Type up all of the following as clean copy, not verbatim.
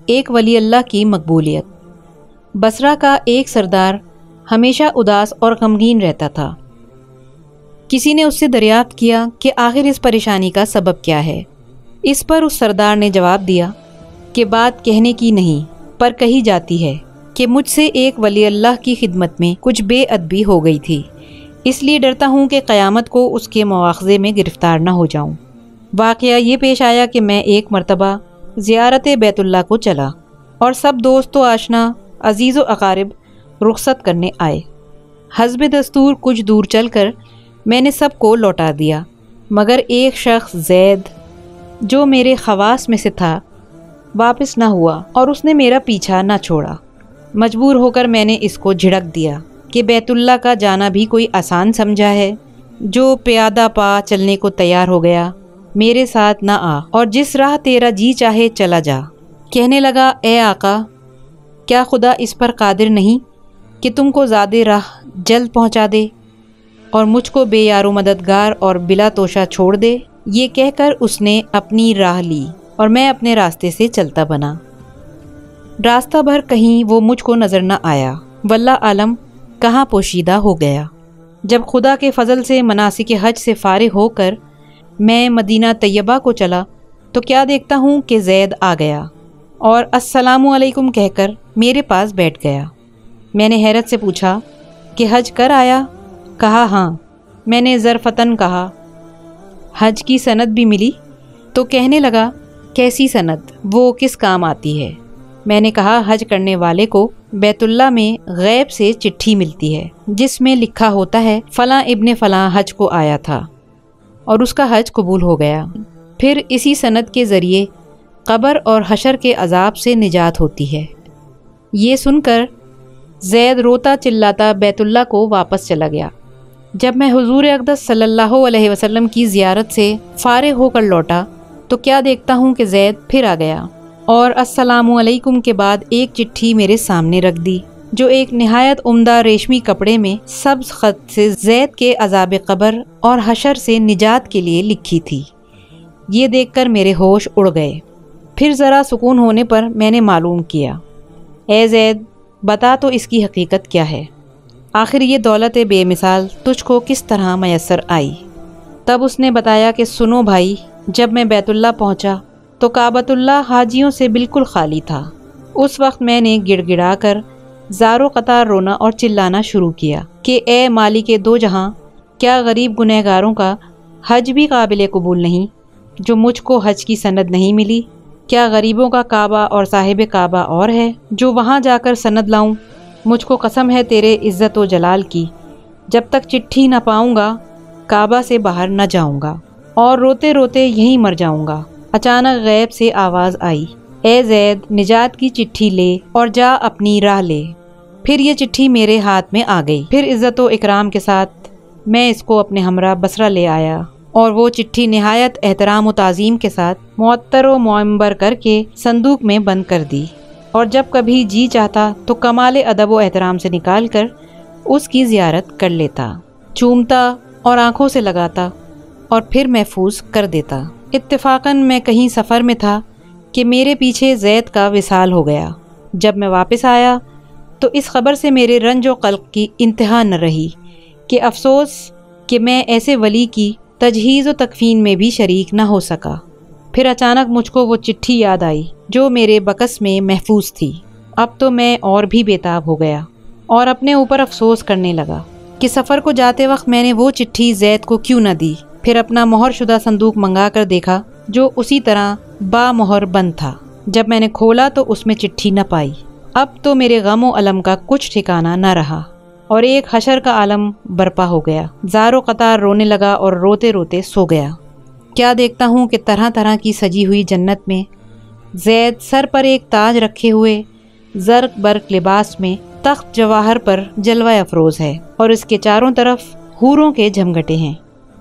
ایک ولی اللہ کی مقبولیت۔ بصرہ کا ایک سردار ہمیشہ اداس اور غمگین رہتا تھا۔ کسی نے اس سے دریافت کیا کہ آخر اس پریشانی کا سبب کیا ہے۔ اس پر اس سردار نے جواب دیا کہ بات کہنے کی نہیں پر کہی جاتی ہے کہ مجھ سے ایک ولی اللہ کی خدمت میں کچھ بے ادبی ہو گئی تھی، اس لیے ڈرتا ہوں کہ قیامت کو اس کے مواخذے میں گرفتار نہ ہو جاؤں۔ واقعہ یہ پیش آیا کہ میں ایک مرتبہ زیارت بیت اللہ کو چلا اور سب دوست و آشنا، عزیز و اقارب رخصت کرنے آئے۔ حسب دستور کچھ دور چل کر میں نے سب کو لوٹا دیا، مگر ایک شخص زید جو میرے خواص میں سے تھا واپس نہ ہوا اور اس نے میرا پیچھا نہ چھوڑا۔ مجبور ہو کر میں نے اس کو جھڑک دیا کہ بیت اللہ کا جانا بھی کوئی آسان سمجھا ہے؟ جو پیادہ پا چلنے کو تیار ہو گیا میرے ساتھ نہ آ اور جس راہ تیرا جی چاہے چلا جا۔ کہنے لگا، اے آقا، کیا خدا اس پر قادر نہیں کہ تم کو زیادہ راہ جلد پہنچا دے اور مجھ کو بے یار و مددگار اور بلا توشہ چھوڑ دے؟ یہ کہہ کر اس نے اپنی راہ لی اور میں اپنے راستے سے چلتا بنا۔ راستہ بھر کہیں وہ مجھ کو نظر نہ آیا، واللہ عالم کہاں پوشیدہ ہو گیا۔ جب خدا کے فضل سے مناسک حج سے فارغ ہو کر میں مدینہ طیبہ کو چلا تو کیا دیکھتا ہوں کہ زید آ گیا اور السلام علیکم کہہ کر میرے پاس بیٹھ گیا۔ میں نے حیرت سے پوچھا کہ حج کر آیا؟ کہا ہاں۔ میں نے ظرفتاً کہا، حج کی سند بھی ملی؟ تو کہنے لگا، کیسی سند؟ وہ کس کام آتی ہے؟ میں نے کہا، حج کرنے والے کو بیت اللہ میں غیب سے چٹھی ملتی ہے جس میں لکھا ہوتا ہے فلاں ابن فلاں حج کو آیا تھا اور اس کا حج قبول ہو گیا۔ پھر اسی سند کے ذریعے قبر اور حشر کے عذاب سے نجات ہوتی ہے۔ یہ سن کر زید روتا چلاتا بیت اللہ کو واپس چلا گیا۔ جب میں حضور اقدس صلی اللہ علیہ وسلم کی زیارت سے فارغ ہو کر لوٹا تو کیا دیکھتا ہوں کہ زید پھر آ گیا اور السلام علیکم کے بعد ایک چٹھی میرے سامنے رکھ دی جو ایک نہایت عمدہ ریشمی کپڑے میں سبز خط سے زید کے عذاب قبر اور حشر سے نجات کے لیے لکھی تھی۔ یہ دیکھ کر میرے ہوش اڑ گئے۔ پھر ذرا سکون ہونے پر میں نے معلوم کیا، اے زید، بتا تو اس کی حقیقت کیا ہے؟ آخر یہ دولت بے مثال تجھ کو کس طرح میسر آئی؟ تب اس نے بتایا کہ سنو بھائی، جب میں بیت اللہ پہنچا تو کعبۃ اللہ حاجیوں سے بالکل خالی تھا۔ اس وقت میں نے گڑ گڑا کر زار و قطار رونا اور چلانا شروع کیا کہ اے مالک دو جہاں، کیا غریب گنہگاروں کا حج بھی قابل قبول نہیں جو مجھ کو حج کی سند نہیں ملی؟ کیا غریبوں کا کعبہ اور صاحب کعبہ اور ہے جو وہاں جا کر سند لاؤں؟ مجھ کو قسم ہے تیرے عزت و جلال کی، جب تک چٹھی نہ پاؤں گا کعبہ سے باہر نہ جاؤں گا اور روتے روتے یہیں مر جاؤں گا۔ اچانک غیب سے آواز آئی، اے زید، نجات کی چٹھی لے اور جا اپنی راہ لے۔ پھر یہ چٹھی میرے ہاتھ میں آ گئی۔ پھر عزت و اکرام کے ساتھ میں اس کو اپنے ہمراہ بصرہ لے آیا اور وہ چٹھی نہایت احترام و تعظیم کے ساتھ معطر و معمبر کر کے صندوق میں بند کر دی، اور جب کبھی جی چاہتا تو کمال ادب و احترام سے نکال کر اس کی زیارت کر لیتا، چومتا اور آنکھوں سے لگاتا اور پھر محفوظ کر دیتا۔ اتفاقاً میں کہیں سفر میں تھا کہ میرے پیچھے زید کا وصال ہو گیا۔ جب میں واپس آیا تو اس خبر سے میرے رنج و قلق کی انتہا نہ رہی کہ افسوس کہ میں ایسے ولی کی تجہیز و تکفین میں بھی شریک نہ ہو سکا۔ پھر اچانک مجھ کو وہ چٹھی یاد آئی جو میرے بکس میں محفوظ تھی۔ اب تو میں اور بھی بےتاب ہو گیا اور اپنے اوپر افسوس کرنے لگا کہ سفر کو جاتے وقت میں نے وہ چٹھی زید کو کیوں نہ دی۔ پھر اپنا مہر شدہ صندوق منگا کر دیکھا جو اسی طرح با مہر بند تھا۔ جب میں نے کھولا تو اس میں چٹھی نہ پائی۔ اب تو میرے غم و الم کا کچھ ٹھکانہ نہ رہا اور ایک حشر کا عالم برپا ہو گیا۔ زار و قطار رونے لگا اور روتے روتے سو گیا۔ کیا دیکھتا ہوں کہ طرح طرح کی سجی ہوئی جنت میں زید سر پر ایک تاج رکھے ہوئے زرق برق لباس میں تخت جواہر پر جلوہ افروز ہے اور اس کے چاروں طرف حوروں کے جھمگٹے ہیں۔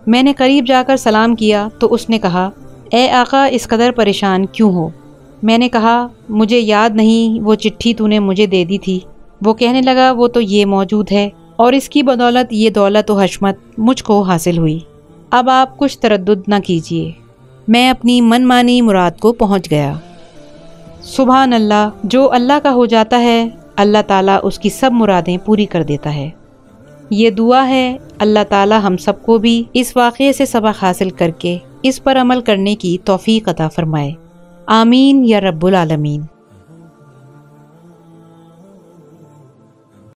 میں نے قریب جا کر سلام کیا تو اس نے کہا، اے آقا، اس قدر پریشان کیوں ہو؟ میں نے کہا، مجھے یاد نہیں وہ چٹھی تو نے مجھے دے دی تھی۔ وہ کہنے لگا، وہ تو یہ موجود ہے اور اس کی بدولت یہ دولت و حشمت مجھ کو حاصل ہوئی۔ اب آپ کچھ تردد نہ کیجیے، میں اپنی من مانی مراد کو پہنچ گیا۔ سبحان اللہ، جو اللہ کا ہو جاتا ہے اللہ تعالیٰ اس کی سب مرادیں پوری کر دیتا ہے۔ یہ دعا ہے اللہ تعالیٰ ہم سب کو بھی اس واقعے سے سبق حاصل کر کے اس پر عمل کرنے کی توفیق عطا فرمائے۔ آمین یا رب العالمین۔